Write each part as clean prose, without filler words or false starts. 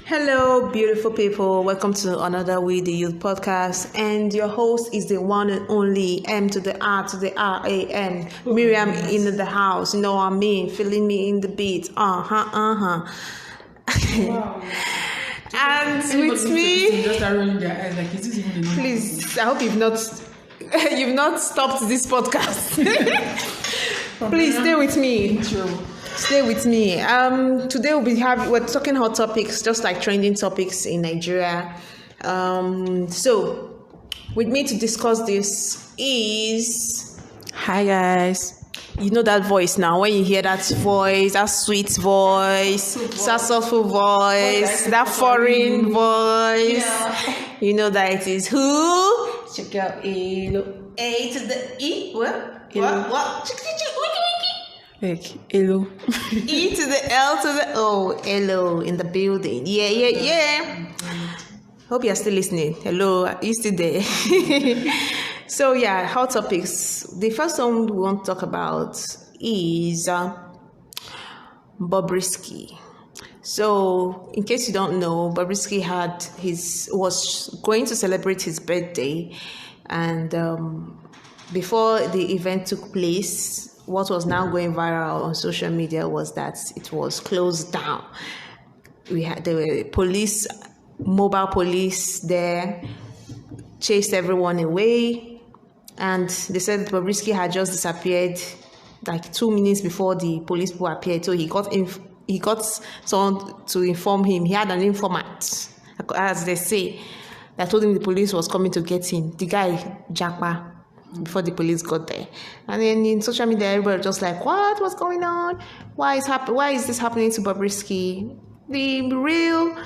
Hello, beautiful people. Welcome to another We the Youth podcast. And your host is the one and only M to the R to the R-A-M. Miriam in the house. You know what I mean? Feeling me in the beat. Wow. And with me, please, I hope you've not stopped this podcast. Please stay with me. Stay with me. Today we're talking hot topics, just like trending topics in Nigeria. So with me to discuss this is, hi guys. You know that voice now. When you hear that voice, that sweet voice, that soulful voice, that foreign voice, you know that it is who? Check out Elo. A to the E. What? Like Elo. E to the L to the O. Hello in the building. Yeah. Hope you're still listening. Hello, are you still there? So yeah, hot topics. The first one we want to talk about is Bobrisky. So, in case you don't know, Bobrisky was going to celebrate his birthday, and before the event took place, what was now going viral on social media was that it was closed down. There were mobile police there, chased everyone away, and they said Bobrisky had just disappeared like 2 minutes before the police people appeared. So he got someone to inform him. He had an informant, as they say, that told him the police was coming to get him. The guy Japa before the police got there. And then in social media, everybody was just like, what's going on? Why is this happening to Bobrisky? The real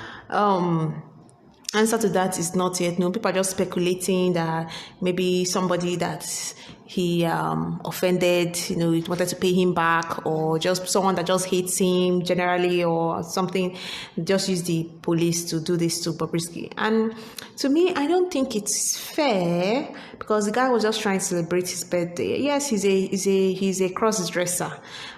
answer to that is not yet known. People are just speculating that maybe somebody that he offended, he wanted to pay him back, or just someone that just hates him generally or something, just use the police to do this to Bobrisky. And to me, I don't think it's fair, because the guy was just trying to celebrate his birthday. Yes, he's a cross-dresser.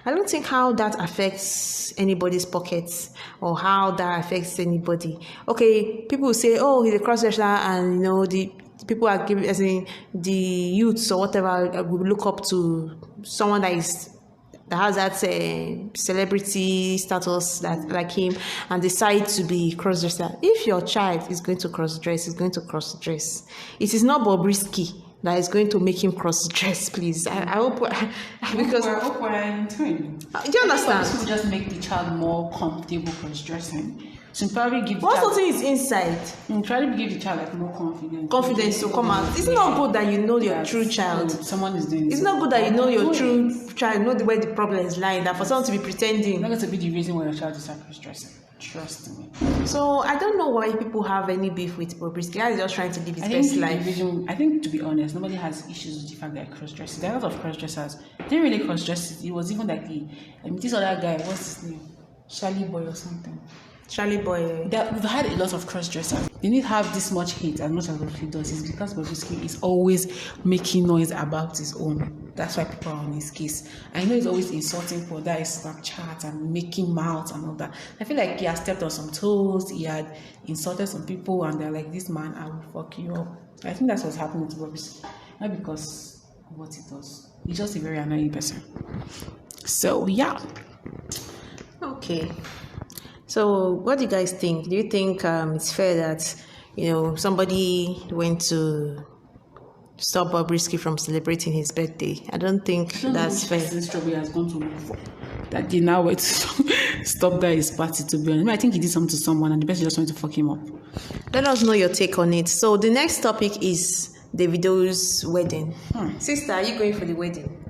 I don't think how that affects anybody's pockets or how that affects anybody. Okay, people will say, oh, he's a cross-dresser, and the people are giving, as in the youths or whatever, will look up to someone that has that celebrity status that like him, and decide to be cross-dresser. If your child is going to cross-dress, he's going to cross-dress. It is not Bobrisky that is going to make him cross-dress, please. I hope, because I hope we're in time. Do you understand? People just make the child more comfortable cross-dressing. So probably give what something is inside. Try to give the child like more confidence to come out. It's not good that you know your true child. Someone is doing. It's not good that you know your true child, know where the problem is lying. That for someone to be pretending. It's not going to be the reason why your child is cross-dressing. Trust me. So I don't know why people have any beef with Bobrisky. He's just trying to live his best life. I think, to be honest, nobody has issues with the fact that cross-dressing. There are a lot of cross-dressers. They didn't really cross-dress. It was even like this other guy. What's his name? Charlie Boy or something. Charlie Boy. We've had a lot of cross-dressers. They need to have this much hate as much as Bobrisky does. It's because Bobrisky is always making noise about his own. That's why people are on his case. I know he's always insulting for that, Snapchat and making mouths and all that. I feel like he has stepped on some toes. He had insulted some people, and they're like, this man, I will fuck you up. I think that's what's happening to Bobrisky. Not because of what he does. He's just a very annoying person. So, yeah. Okay. So, what do you guys think? Do you think it's fair that, somebody went to stop Bobrisky from celebrating his birthday? I don't think that's fair. Strawberry has gone to look for that they now went to stop that his party, to be honest. I think he did something to someone, and the person just wanted to fuck him up. Let us know your take on it. So, the next topic is Davido's wedding. Sister, are you going for the wedding?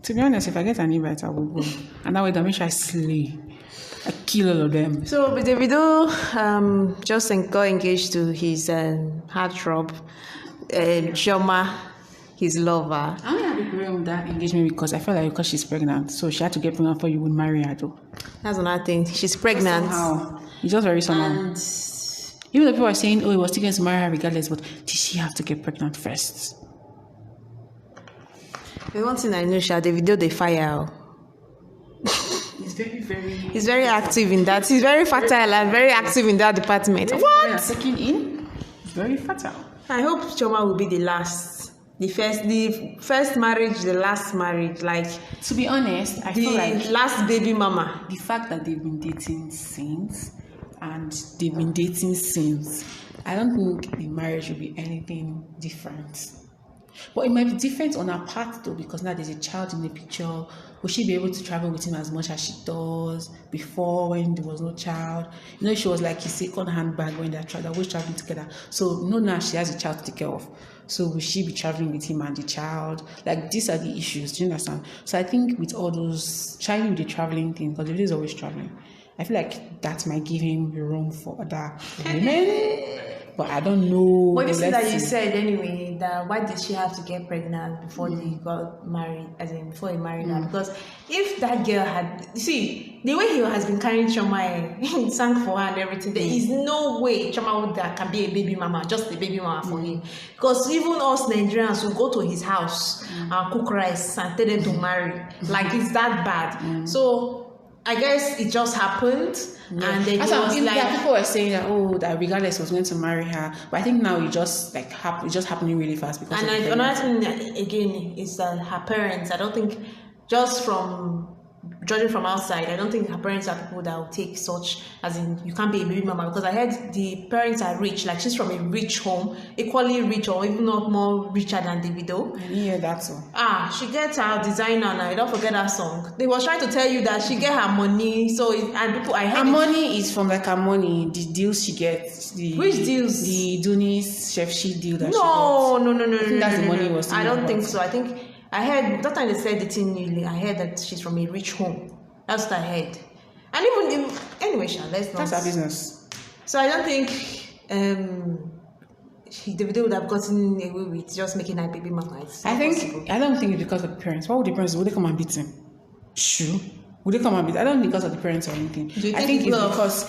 To be honest, if I get an invite, I will go. And that way, I make sure I slay. I kill all of them. So Davido just got engaged to his heartthrob, Chioma, his lover. I only have a problem with that engagement because I felt like because she's pregnant, so she had to get pregnant before you would marry her, though. That's another thing. She's pregnant. Somehow. It's just very somehow. And even though people are saying, oh, he was still going to marry her regardless, but did she have to get pregnant first? The one thing I know, Davido, they fire. He's very, very... He's very active in that. He's very fertile and very active in that department. What? Taking in. Very fertile. I hope Chioma will be the last. The first marriage, the last marriage. Like, to be honest, I feel like the last baby mama. The fact that they've been dating since, I don't think the marriage will be anything different. But it might be different on her part though, because now there's a child in the picture. Will she be able to travel with him as much as she does before, when there was no child? You know, she was like his second handbag when they're always traveling together. So now she has a child to take care of. So will she be traveling with him and the child? Like, these are the issues. Do you understand? So I think with all those, trying with the traveling thing, because Davido is always traveling, I feel like that might give him room for other women. But I don't know. What is it that you said anyway? That why did she have to get pregnant before they got married? As in, before he married her? Because if that girl had, see, the way he has been carrying Chioma, he sang for her and everything. There is no way Chioma can be a baby mama, just a baby mama for him. Because even us Nigerians will go to his house and cook rice and tell them to marry. Like, it's that bad. So I guess it just happened. Yeah. And then people were saying that regardless he was going to marry her, but I think now it just happening really fast because. And another thing again is that her parents, I don't think, just from judging from outside, I don't think her parents are people that will take such, as in, you can't be a baby mama, because I heard the parents are rich, like she's from a rich home, equally rich or even not more richer than Davido. Yeah, that's all. She gets her designer now. Don't forget that song. They was trying to tell you that she get her money. So and people, I heard her money is from like her money, the deals she gets. Which deals? The Dunis Chef She deal that she got. No. I think that's the money he was. I don't think so. I think I heard that time they said the thing newly. I heard that she's from a rich home. That's what I heard. And even if, anyway, let's not. That's her business. So I don't think Davido would have gotten away with just making her baby mama. I don't think it's because of the parents. What would the parents do? Would they come and beat him? Sure. Would they come and beat? I don't think because of the parents or anything. I think it's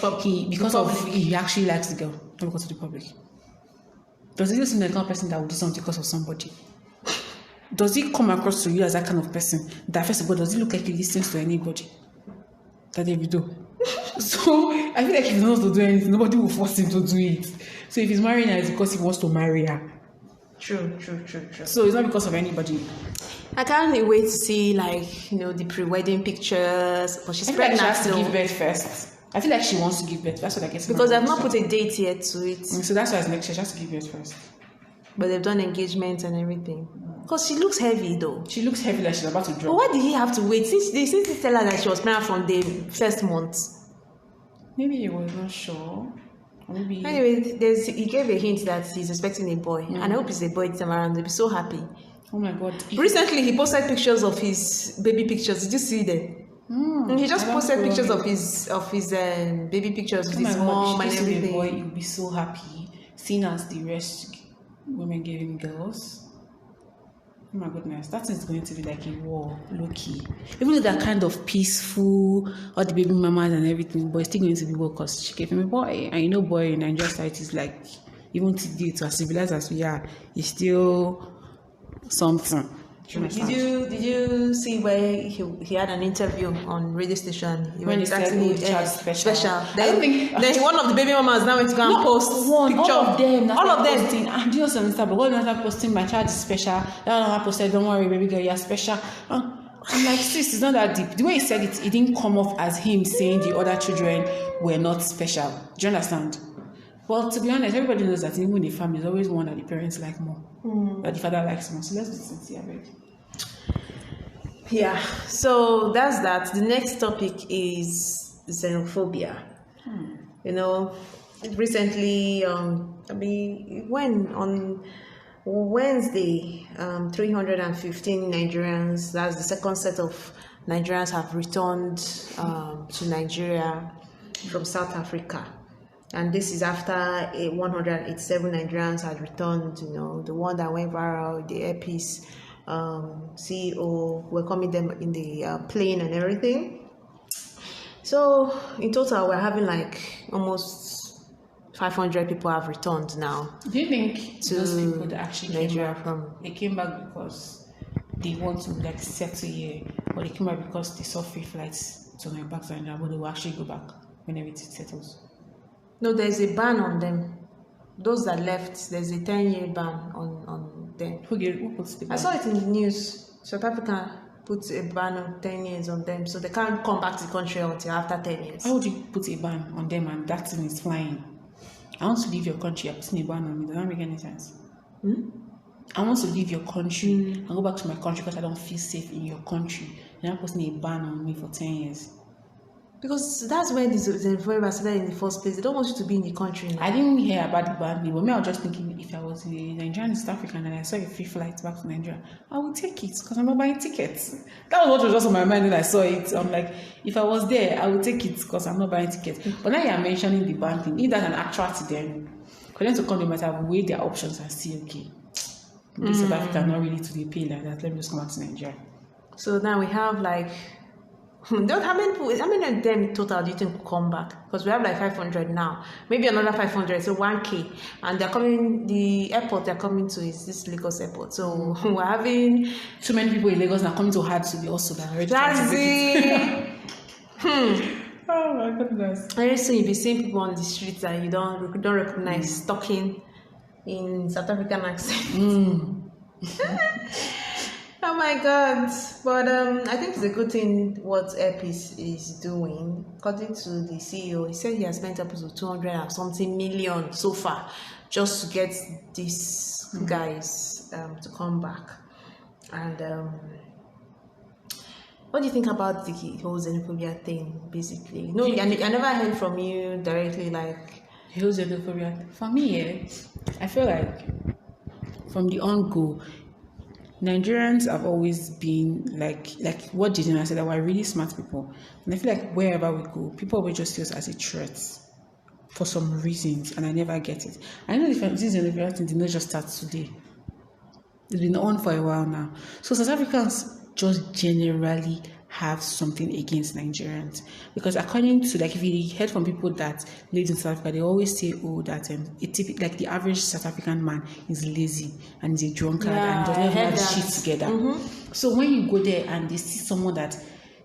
because he actually likes the girl, not because of the public. Does he seem like the kind of person that would do something because of somebody? Does he come across to you as that kind of person? That first of all, does he look like he listens to anybody? That Davido. So I feel like if he wants to do anything, nobody will force him to do it. So if he's marrying her, it's because he wants to marry her. True. So it's not because of anybody. I can't wait to see, like, the pre-wedding pictures. But she's pregnant. Like she has to give birth first. I feel like she wants to give birth. That's what I guess. Because they've not put a date yet to it. So that's why it's next year. She has to give birth first. But they've done engagements and everything. Because she looks heavy though. She looks heavy like she's about to drop. But why did he have to wait? Since they tell her that she was pregnant from the first month. Maybe he was not sure. Maybe. Anyway, he gave a hint that he's expecting a boy. And I hope it's a boy this time around. They'll be so happy. Oh my God. Recently, he posted pictures of his baby pictures. Did you see them? He just posted pictures of his baby pictures with his mom and everything. A boy, you'll be so happy. Seeing as the rest women gave him girls. Oh my goodness, that is going to be like a war, low-key. Even though they're kind of peaceful, all the baby mamas and everything, but it's still going to be war because she gave him a boy. And boy in Nigerian society is like, even today, to as civilized as we are, it's still something. Did you see where he had an interview on radio station? When he said special. Then one of the baby mamas now went to go and post picture. All of them. Posting. I'm just on Instagram, but all of them posting my child is special. That one posted, don't worry, baby girl, you're special. I'm like, sis, it's not that deep. The way he said it didn't come off as him saying the other children were not special. Do you understand? Well, to be honest, everybody knows that even in the family, there's always one that the parents like more, that the father likes more. So let's be sincere, baby. Yeah, so that's that. The next topic is xenophobia. Recently, when on Wednesday, 315 Nigerians, that's the second set of Nigerians, have returned to Nigeria from South Africa. And this is after 187 Nigerians had returned, the one that went viral, the Airpeace CEO welcoming them in the plane and everything. So in total, we're having like almost 500 people have returned now. Do you think those people that actually Nigeria came back because they want to settle here, or they came back because they saw free flights turn back to Nigeria, but they will actually go back when everything settles. No, there's a ban on them. Those that left, there's a 10-year ban on them. Who puts the ban? I saw it in the news. South Africa put a ban of 10 years on them, so they can't come back to the country until after 10 years. How would you put a ban on them and that thing is flying? I want to leave your country, you're putting a ban on me. Does that make any sense? I want to leave your country and go back to my country because I don't feel safe in your country. You're not putting a ban on me for 10 years. Because that's when the xenophobia started in the first place. They don't want you to be in the country now. I didn't hear about the ban, but me, I was just thinking if I was in Nigeria and South Africa and I saw a free flight back to Nigeria, I would take it because I'm not buying tickets. That was what was just on my mind when I saw it. I'm like, if I was there, I would take it because I'm not buying tickets. But now you're mentioning the ban thing. If that's an actual to them, for them to come, they might have weighed their options and see, okay, this South Africa not really to be paid like that. Let me just come back to Nigeria. So now we have like, how many of them total do you think will come back? Because we have like 500 now, maybe another 500, so 1K, and they're coming. The airport they're coming to is this Lagos airport. So we're having too many people in Lagos now coming to hard to be also that already. That's it. Oh my goodness! Very soon you'll be seeing people on the streets that you don't recognize talking in South African accent. Oh my God! But I think it's a good thing what Airpeace is doing. According to the CEO, he said he has spent up to 200 and something million so far just to get these guys to come back. And what do you think about the whole xenophobia thing, basically? No, I never heard from you directly, like... The whole xenophobia. For me, I feel like from the on-go, Nigerians have always been like what Jidena said, that we're really smart people. And I feel like wherever we go, people always just see us as a threat for some reasons, and I never get it. I know this xenophobia thing did not just start today. It's been on for a while now. So South Africans just generally have something against Nigerians, because according to, like, if you heard from people that live in South Africa, they always say, oh, that like the average South African man is lazy and is a drunkard and doesn't have shit together. So when you go there and they see someone that,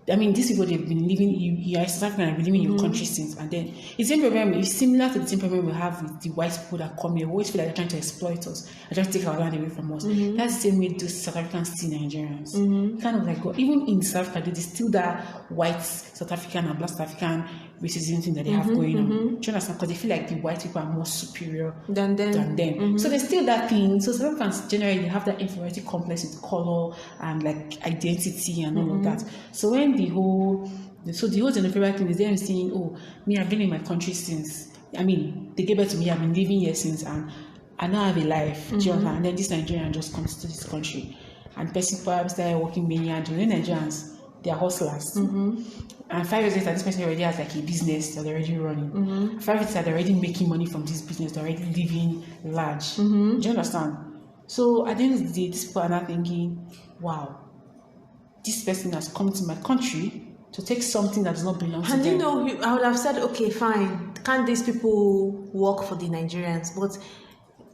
I mean, these people, they've been living, you are South African and been living in your country since, and then it's the same problem. It's similar to the same problem we have with the white people that come here. We always feel like they're trying to exploit us, they're trying to take our land away from us. That's the same way those South Africans see Nigerians. Kind of like, even in South Africa, there's still that white South African and black South African racism thing that they have going on. Do you understand? Because they feel like the white people are more superior than them. So there's still that thing. So South Africans generally, they have that inferiority complex with color and like identity and all of that. So when the whole xenophobia thing is them saying, oh, me, I've been in my country since, I mean, they gave birth to me, I've been living here since, and I now have a life. Do you understand? And then this Nigerian just comes to this country, and person perhaps started working many years. Nigerians, they are hustlers. And 5 years later, this person already has like a business that they're already running. 5 years later, they're already making money from this business, they're already living large. Do you understand? So at the end of the day, these people are not thinking, wow, this person has come to my country to take something that does not belong to them. And you know, I would have said, okay, fine, can't these people work for the Nigerians? But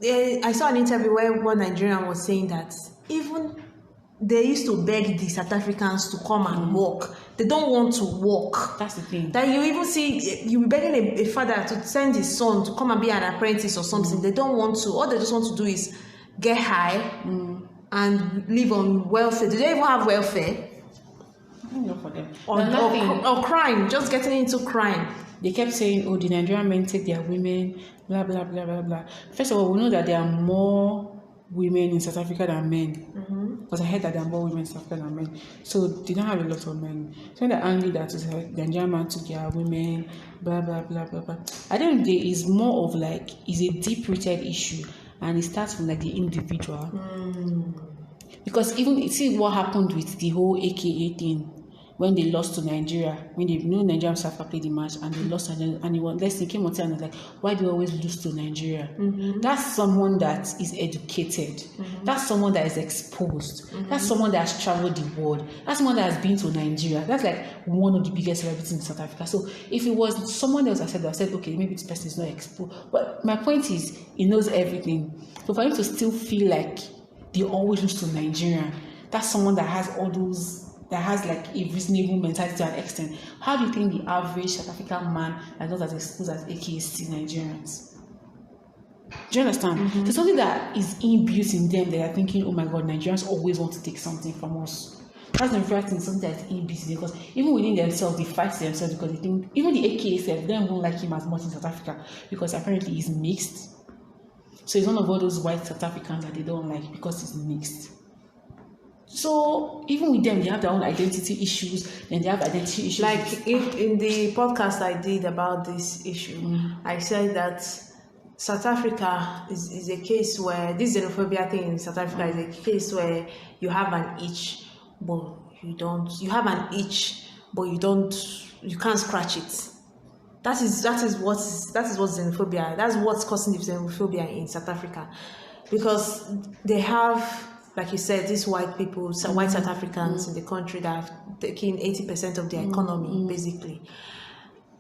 I saw an interview where one Nigerian was saying that even they used to beg the South Africans to come and work. They don't want to work. That's the thing. That you even see, you be begging a father to send his son to come and be an apprentice or something. They don't want to. All they just want to do is get high and live on welfare. Do they even have welfare? I don't know for them. Or crime, just getting into crime. They kept saying, oh, the Nigerian men take their women, blah, blah, blah, blah, blah. First of all, we know that there are more women in South Africa than men. Because I heard that there are more women in South Africa than men. So they don't have a lot of men. So they're angry that the Nigerian man took their women, blah, blah, blah, blah, blah. I think there is more of like, it's a deep-rooted issue. And it starts from like the individual. Because even, see what happened with the whole AKA thing. When they lost to Nigeria, when they knew Nigeria and South Africa played the match and they lost, and they came on and was like, why do we always lose to Nigeria? That's someone that is educated. That's someone that is exposed. That's someone that has traveled the world. That's someone that has been to Nigeria. That's like one of the biggest celebrities in South Africa. So if it was someone else, I said, okay, maybe this person is not exposed. But my point is, he knows everything. So for him to still feel like they always lose to Nigeria, that's someone that has all those that has like a reasonable mentality to an extent, how do you think the average South African man that not as exposed as AK sees Nigerians? Do you understand? There's something that is inbuilt in them. They are thinking, oh my God, Nigerians always want to take something from us. That's the first thing, something that is inbuilt in them, because even within themselves, they fight themselves because they think, even the AK self, they don't even like him as much in South Africa because apparently he's mixed. So he's one of all those white South Africans that they don't like because he's mixed. So even with them, they have their own identity issues, and they have identity issues. Like in the podcast I did about this issue, I said that South Africa is a case where this xenophobia thing in South Africa is a case where you have an itch, but you don't. You have an itch, but you don't. You can't scratch it. That is what xenophobia. That's what's causing the xenophobia in South Africa, because they have, like you said, these white people, white South Africans in the country that have taken 80% of their economy, basically.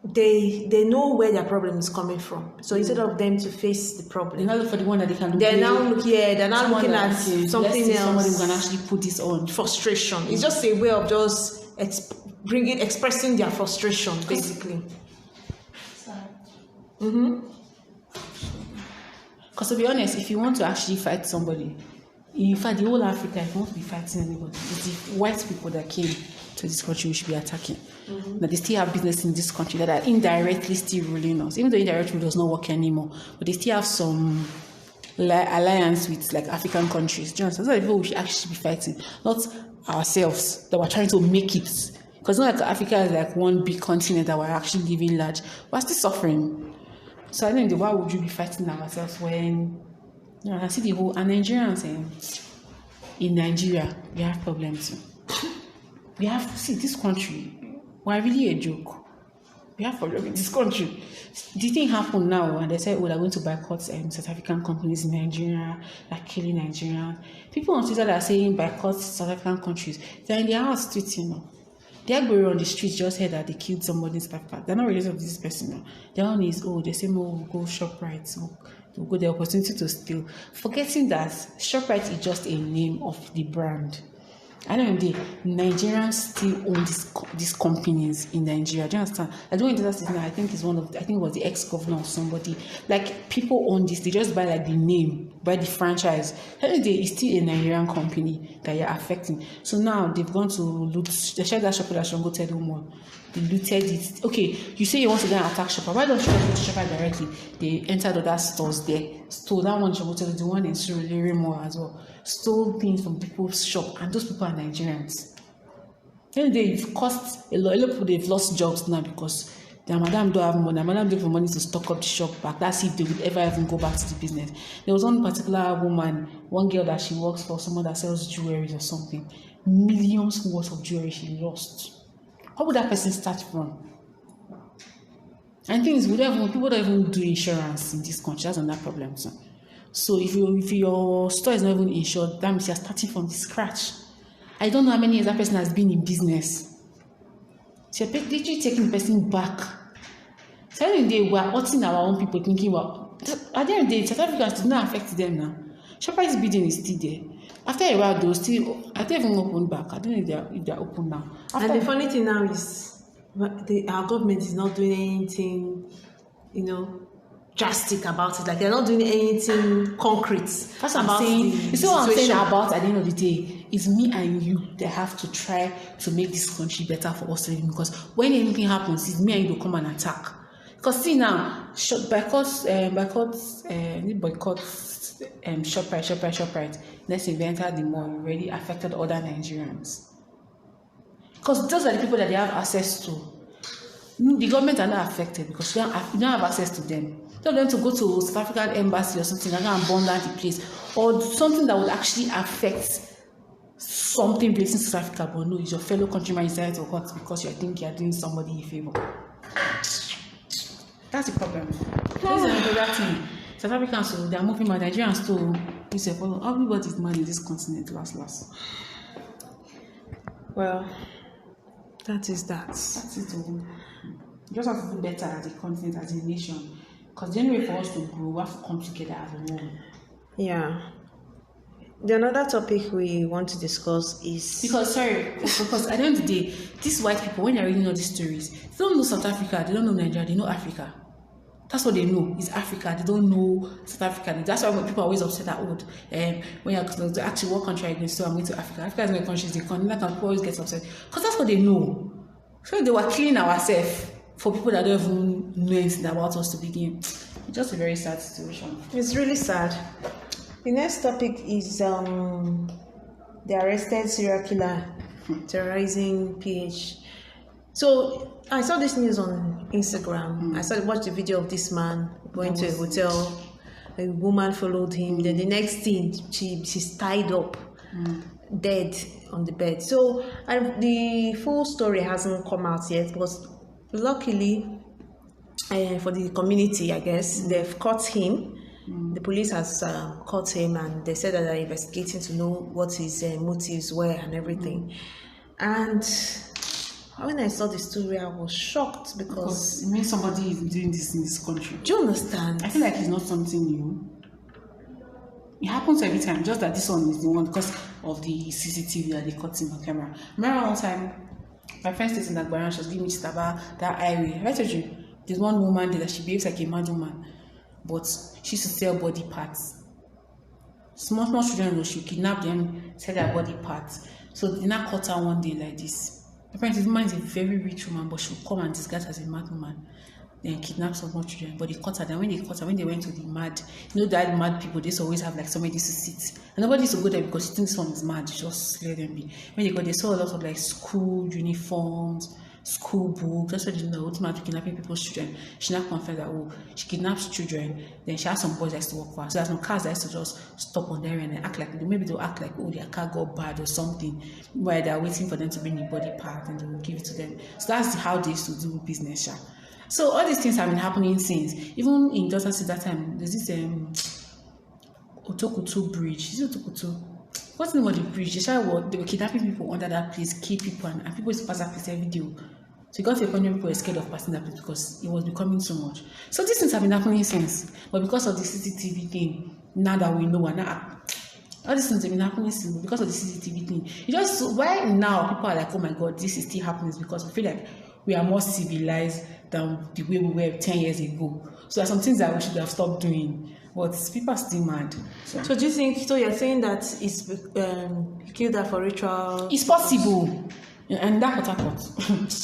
They know where their problem is coming from. So instead of them to face the problem, they now look for the one that they can. They're now looking at something else. Somebody who can actually put this on. Frustration. It's just a way of just expressing their frustration, basically. Because to be honest, if you want to actually fight somebody, in fact, the whole Africa, if you want to be fighting anybody, it's the white people that came to this country we should be attacking. That they still have business in this country that are indirectly still ruling us, even though indirect rule does not work anymore, but they still have some alliance with like African countries. Do you understand? Those are the people we should actually be fighting, not ourselves that we're trying to make it. Because not like Africa is like one big continent that we're actually living large. We're still suffering. So I think why would you be fighting ourselves when I see the whole and Nigerians in Nigeria we have problems too. We have this country. We're really a joke. We have problems in this country. The thing happened now and they said, they're going to boycott South African companies in Nigeria, like killing Nigerians. People on Twitter that are saying boycott South African countries, they're in their house tweeting. They are going on the streets, just heard that they killed somebody in South Africa. They're not related to this person now. Their own is, they say, we'll go ShopRite, we'll go the opportunity to steal. Forgetting that ShopRite is just a name of the brand. At the end of the day, Nigerians still own these companies in Nigeria. Do you understand? I don't know if I think it's it was the ex-governor or somebody. Like, people own this, they just buy like the name, buy the franchise. At the end of the day, it's still a Nigerian company that you're affecting. So now they've gone to loot, they shared that shopper that should go tell them more. They looted it. Okay, you say you want to go and attack shopper. Why don't you go to shopper directly? They entered other stores there. Stole that one, the one in Surulere Mall as well. Stole things from people's shop, and those people are Nigerians. Then they've cost a lot of people, they've lost jobs now because their madam don't have money. Their madam don't have money to stock up the shop back. That's if they would ever even go back to the business. There was one particular woman, one girl that she works for, someone that sells jewelry or something. Millions worth of jewelry she lost. How would that person start from? And things people don't even do insurance in this country. That's another problem. So if your store is not even insured, that means you're starting from the scratch. I don't know how many years that person has been in business. So you're literally taking the person back. So at the end of the day, we're hurting our own people, thinking, well, at the end of the day, South Africans did not affect them now. ShopRite's bidding is still there. After a while, they'll still, I don't even open back. I don't know if they're open now. And the funny thing now is, our government is not doing anything, drastic about it. Like, they're not doing anything concrete. That's what I'm saying. You see what I'm saying about, at the end of the day, it's me and you that have to try to make this country better for us to live in. Because when anything happens, it's me and you to come and attack. Because see now, boycott ShopRite. Next thing, they entered the mall, already affected other Nigerians. Because those are the people that they have access to. The government are not affected because you don't have access to them. Tell them to go to South African embassy or something and go and burn down the place, or something that would actually affect something placed in South Africa. But no, it's your fellow countryman inside to hurt because you think you're doing somebody a favor. That's the problem. This is another thing. South Africans, so they are moving my Nigerians to everybody's man in this continent last. Well, that is that. That's it. You just have to do better as a continent, as a nation. Because the only way for us to grow, we have to come together as a one. Yeah. The another topic we want to discuss is Because at the end of the day, these white people, when they're reading all these stories, they don't know South Africa, they don't know Nigeria, they know Africa. That's what they know, is Africa. They don't know South Africa. That's why when people are always upset that when you're actually what country are you going to? So I'm going to Africa. Africa is my country, the continent, and people always get upset. Because that's what they know. So they were killing ourselves for people that don't even know anything about us to begin. It's just a very sad situation. It's really sad. The next topic is the arrested serial killer terrorizing PH. So I saw this news on Instagram. I watched the video of this man going to a hotel. A woman followed him. Then the next thing, she's tied up, dead on the bed. So the full story hasn't come out yet, because luckily for the community, I guess, they've caught him. The police has caught him, and they said that they're investigating to know what his motives were and everything. And when I saw the story, I was shocked because it means somebody is doing this in this country. Do you understand? I feel like it's not something new. It happens every time, just that this one is the one because of the CCTV that they caught him on camera. Remember one time, my friend stays in Agbara, she was giving me about that highway. I told you, there's one woman there that she behaves like a mad woman, but she used to sell body parts. Small children, she kidnap them, sell their body parts. So they now caught her one day like this. Apparently, this woman is a very rich woman, but she'll come and disguise as a mad woman, then kidnap some more children. But they caught her. Then when they went to the mad, that mad people, they always have like somebody to sit. And nobody used to go there because she thinks someone is mad. Just let them be. When they got, they saw a lot of like school uniforms, school books. That's why the ultimate kidnapping people's children. She now confessed that she kidnaps children. Then she has some boys that used to work for her. So there's no cars that used to just stop on there and act like maybe they'll act like their car got bad or something, while they're waiting for them to bring the body part and they will give it to them. So that's how they used to do business. So all these things have been happening since. Even in Delta State that time, there's this Otokutu bridge. Is it Otokutu? What's the name of the bridge? They were kidnapping people under that place, kill people, and people used to pass that place every day. So it got to a point where people were scared of passing that place because it was becoming so much. So these things have been happening since. But because of the CCTV thing, now that we know, all these things have been happening since because of the CCTV thing. Why now people are like, oh my God, this is still happening, is because we feel like we are more civilized than the way we were 10 years ago. So there are some things that we should have stopped doing. But people are still mad. So do you think, so you're saying that it's killed her for ritual? It's possible. And that what happened.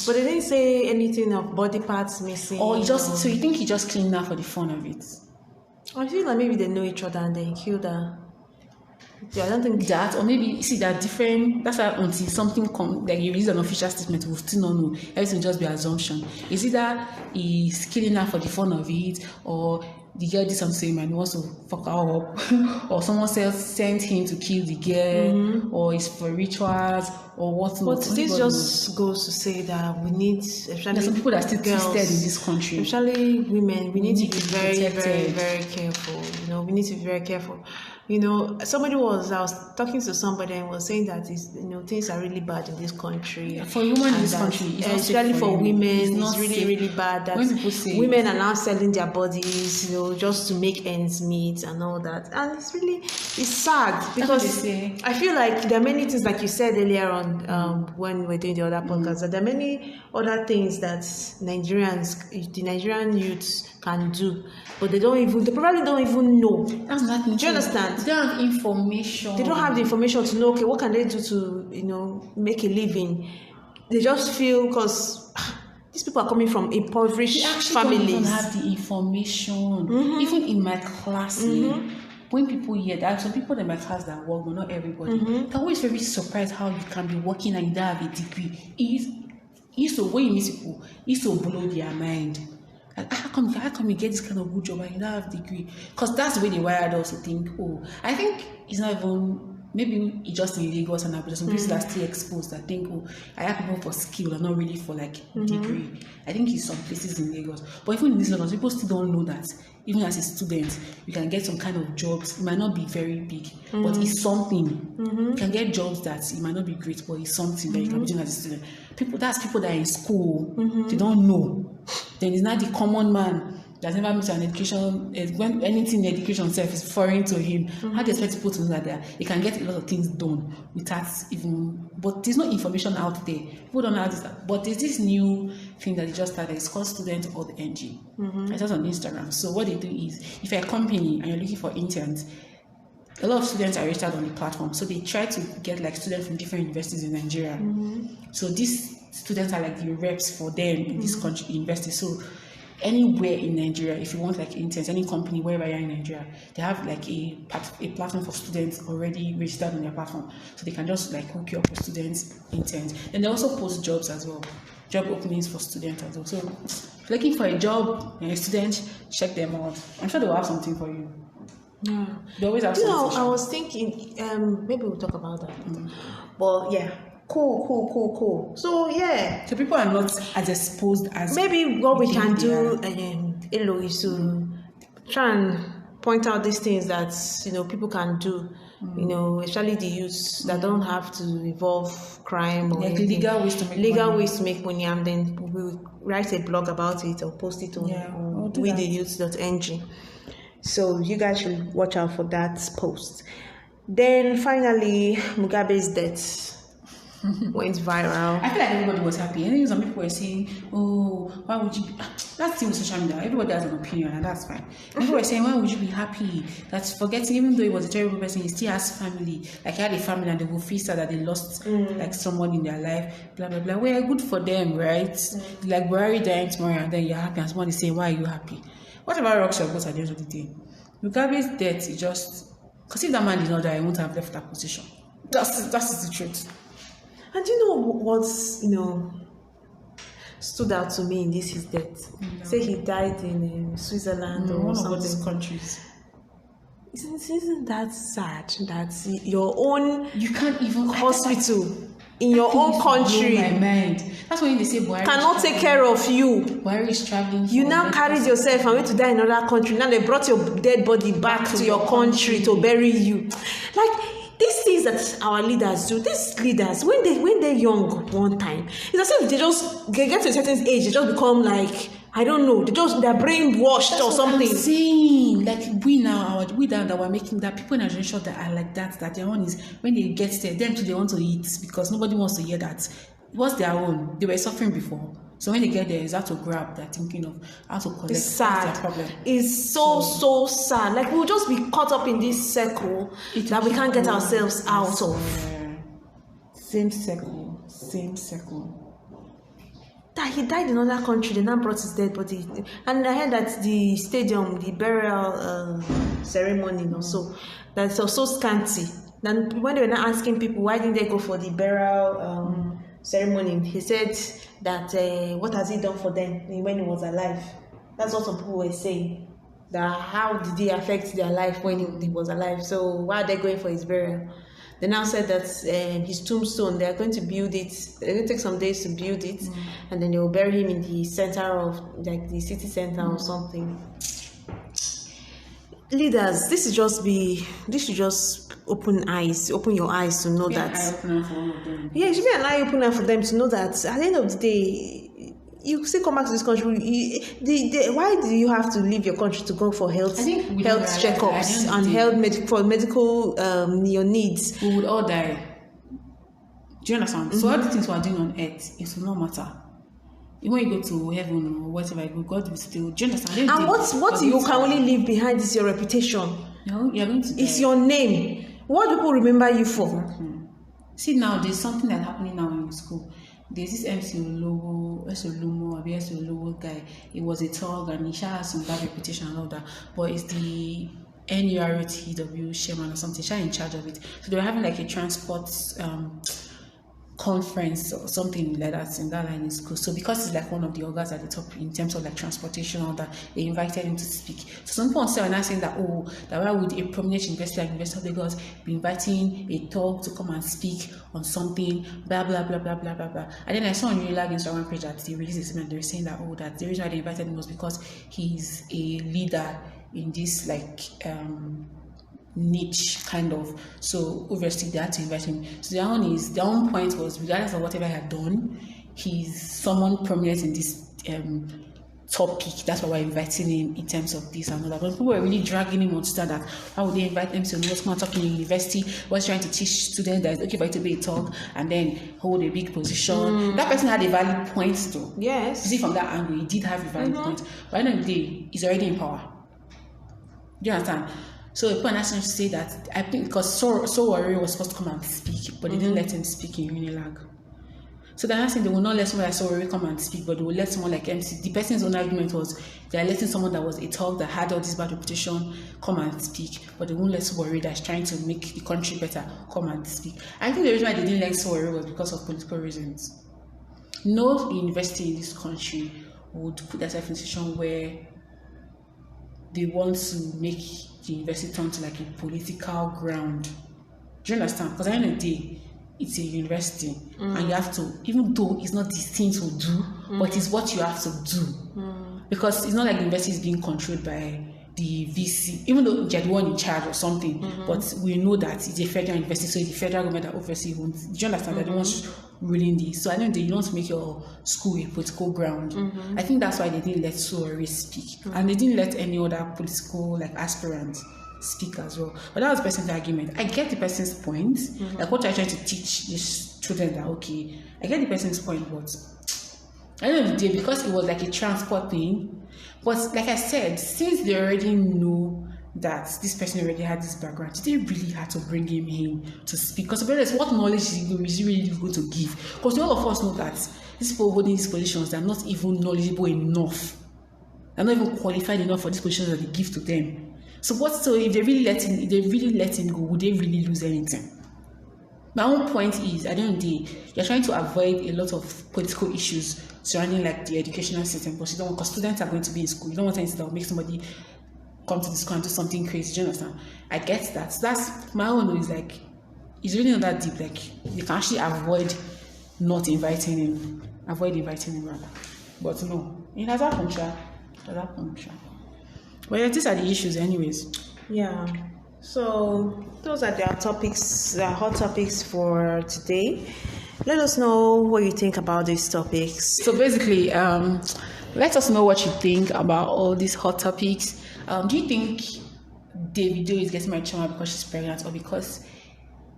But they didn't say anything of body parts missing. So you think he just cleaned her for the fun of it? I feel like maybe they know each other and they killed her. Yeah, I don't think that, or maybe you see that different. That's why until something like you release an official statement, we'll still not know. Everything will just be assumption. Is it that he's killing her for the fun of it, or the girl did something and he wants to fuck her up, or someone else sent him to kill the girl, or it's for rituals, or what? But this just goes to say that we need, especially there's some people that are still girls, twisted in this country, especially women. We need to be very, very, very careful. We need to be very careful. I was talking to somebody and was saying that things are really bad in this country. For women in this country, especially for women, it's really, really bad. That when people say women are now selling their bodies, just to make ends meet and all that. And it's sad because I feel like there are many things, like you said earlier on, when we were doing the other podcast, that there are many other things that the Nigerian youths can do, but they probably don't even know. That's nothing. Do you understand? They don't have information. They don't have the information to know, okay, what can they do to, make a living? They just feel, because these people are coming from impoverished families. They don't even have the information. Even in my class, when people hear that, some people in my class that work, but not everybody, they're always very surprised how you can be working and you don't have a degree. When you meet people, it used to blow their mind. Like, how come you get this kind of good job and you don't have a degree? Because that's the way they wired us to think, I think it's not even, maybe it's just in Lagos and Abuja, some places that are still exposed that think, I have people for skill and not really for degree. I think it's some places in Lagos. But even in this Lagos, people still don't know that even as a student, you can get some kind of jobs. It might not be very big, but it's something. You can get jobs that it might not be great, but it's something that you can be doing as a student. People that are in school, they don't know. Then it's not the common man That never missed an education, when anything in education self is foreign to him, how do you expect people to know that he can get a lot of things done without even, but there's no information out there. People don't know how this, but there's this new thing that they just started, it's called student.ng. I saw it on Instagram. So what they do is, if you're a company and you're looking for interns, a lot of students are registered on the platform, so they try to get like students from different universities in Nigeria. So these students are like the reps for them in this country, university. So anywhere in Nigeria, if you want like interns, any company wherever you're in Nigeria, they have like a platform for students already registered on their platform, so they can just like hook you up with students, interns. And they also post jobs as well, job openings for students as well. So if you're looking for a job and a student, check them out. I'm sure they will have something for you. Yeah. They always have I was thinking, maybe we'll talk about that. But yeah, cool. So yeah. So people are not as exposed as maybe what we can do, Elo, is to try and point out these things that people can do. Especially the youths that don't have to involve crime or like legal ways to make money, and then we'll write a blog about it or post it on withtheyouth.ng. So you guys should watch out for that post. Then finally, Mugabe's death went viral. I feel like everybody was happy. And then some people were saying, "Oh, why would you be?" That's still social media. Everybody has an opinion, and that's fine. People were saying, "Why would you be happy?" That's forgetting, even though he was a terrible person, he still has family. Like he had a family, and they will feel sad that they lost like someone in their life. Blah blah blah. Well, good for them, right? Like Buhari dying tomorrow, and then you're happy, and someone is saying, "Why are you happy?" Whatever rocks your boat at the end of the day. Mugabe's death is just because if that man did not die, he wouldn't have left that position. That's the truth. And what's stood out to me in this his death? Say he died in Switzerland or one something. of those countries. Isn't that sad that your own you can't even hospital in your own country my mind. That's when they say Buhari cannot take care of you. Buhari is traveling. You now carried yourself and went to die in another country. Now they brought your dead body back to your country to bury you. Like these things that our leaders do, these leaders when they're young one time, it's as if they get to a certain age, they just become like, I don't know, they're brainwashed or something. I'm saying, like we that we're making that people in our generation that are like that their own is when they get there, them too they want to eat because nobody wants to hear that. What's their own? They were suffering before. So when they get there, it's how to grab. They're thinking of how to collect. It's sad. That's their problem. It's so sad. Like we'll just be caught up in this circle that we can't get ourselves out of. Same circle. That he died in another country, they now brought his dead body. And I heard that the stadium, the burial ceremony also, that's also scanty. Then when they were now asking people why didn't they go for the burial ceremony, he said that what has he done for them when he was alive? That's what some people were saying. That how did he affect their life when he was alive? So why are they going for his burial? They now said that his tombstone, they are going to build it. They're going to take some days to build it, and then they will bury him in the center of, like, the city center or something. Leaders, this should just open your eyes to know that. Eye opener for all of them. Yeah, it should be an eye opener for them to know that at the end of the day, you still come back to this country. Why do you have to leave your country to go for health checkups and for medical your needs? We would all die. Do you understand? So all the things we are doing on earth, it will not matter. Even when you go to heaven or whatever, God will still. Do you understand? And what you can only leave behind is your reputation. No, you're going to die. It's your name. What do people remember you for? Exactly. See now, there's something that's happening now in school. There's this MC Olowo guy. He was a thug and he has some bad reputation and all that. But it's the NURTW chairman or something, she's in charge of it. So they were having like a transport conference or something like that in that line in school. So because he's like one of the organs at the top in terms of like transportation and all that, they invited him to speak. So some people are now saying that why would a prominent university like University of Lagos be inviting a talk to come and speak on something, blah blah blah blah blah blah blah. And then I saw on Unilag Instagram page that they released a statement. They were saying that that the reason why they invited him was because he's a leader in this like niche kind of, so obviously they had to invite him. So their own point was, regardless of whatever he had done, he's someone prominent in this topic. That's why we're inviting him in terms of this and all that. But people were really dragging him on to that. How would they invite him to what's going to talk in university? Was trying to teach students that it's okay for you to be a talk and then hold a big position. That person had a valid point though. Yes. You see, from that angle, he did have a valid point. But at the end of the day, he's already in power. Do you understand? So people are not trying to say that, I think because So Warrior was supposed to come and speak, but they didn't let him speak in Unilag. So they're not saying they will not let someone like So Warrior come and speak, but they will let someone like MC. The person's own argument was they're letting someone that was a talk that had all this bad reputation come and speak, but they won't let So Warrior that's trying to make the country better come and speak. I think the reason why they didn't let So Warrior was because of political reasons. No university in this country would put themselves in a situation where they want to make the university turn to like a political ground. Do you understand? Because at the end of the day, it's a university and you have to, even though it's not the thing to do, but it's what you have to do. Because it's not like the university is being controlled by the VC, even though they're the one in charge or something, but we know that it's a federal university, so it's the federal government that obviously owns. Do you understand? They're the ones ruling this. So I know that you want to make your school a political ground. I think that's why they didn't let Suori speak. And they didn't let any other political like aspirants speak as well. But that was the person's argument. I get the person's point. Like what I try to teach these children that okay, I get the person's point, but at the end of the day, because it was like a transport thing. But like I said, since they already know that this person already had this background, they really had to bring him in to speak. Because to be honest, what knowledge is he really going to give? Because all of us know that these people holding these positions, they're not even knowledgeable enough. They're not even qualified enough for these positions that they give to them. So if they really let him go, would they really lose anything? My own point is, at the end of the day, you're trying to avoid a lot of political issues surrounding like the educational system, because you don't want, because students are going to be in school. You don't want anything that will make somebody come to the school and do something crazy. Do you understand? I get that. So that's my own is like, it's really not that deep. Like you can actually avoid inviting him rather. But no, it has happened, But yeah, these are the issues anyways. Yeah. So those are their topics, hot topics for today. Let us know what you think about these topics. So basically, let us know what you think about all these hot topics. Do you think Davido is getting married to Chioma because she's pregnant, or because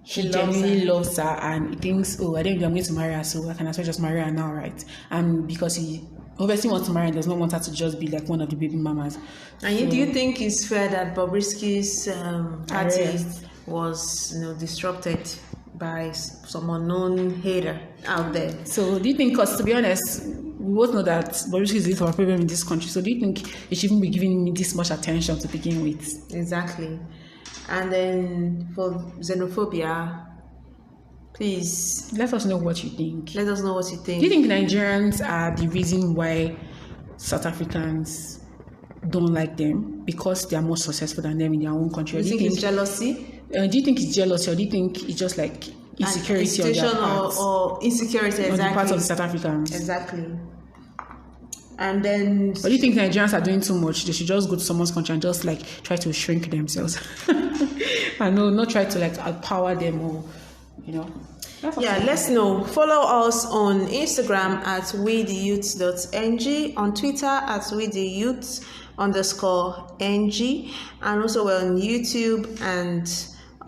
he genuinely loves her and he thinks, oh, I don't know, I'm going to marry her, so I can as well just marry her now, right? And because he obviously wants to marry and does not want her to just be like one of the baby mamas. And do you think it's fair that Bobrisky's party was disrupted by some unknown hater out there? So do you think, because to be honest, we both know that Bobrisky is the least of a problem in this country, so do you think he should even be giving me this much attention to begin with? Exactly. And then for xenophobia, please let us know what you think. Let us know what you think. Do you think Nigerians are the reason why South Africans don't like them because they are more successful than them in their own country? Do you think it's jealousy? Do you think it's jealousy, or do you think it's just like insecurity on their part? Or insecurity, exactly. On the part of the South Africans. Exactly. And then... Or do you think Nigerians are doing too much? They should just go to someone's country and just like try to shrink themselves. And not try to like outpower them or, let's know. Follow us on Instagram at wetheyouth.ng, on Twitter at wetheyouth_ng, and also we're on YouTube and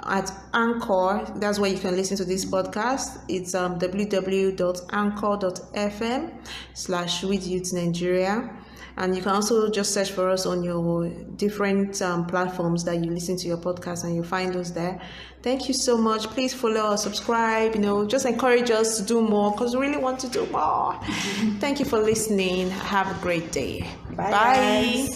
at Anchor. That's where you can listen to this podcast. It's www.anchor.fm/withyouthnnigeria. And you can also just search for us on your different platforms that you listen to your podcast, and you'll find us there. Thank you so much. Please follow us, subscribe, just encourage us to do more, because we really want to do more. Thank you for listening. Have a great day. Bye.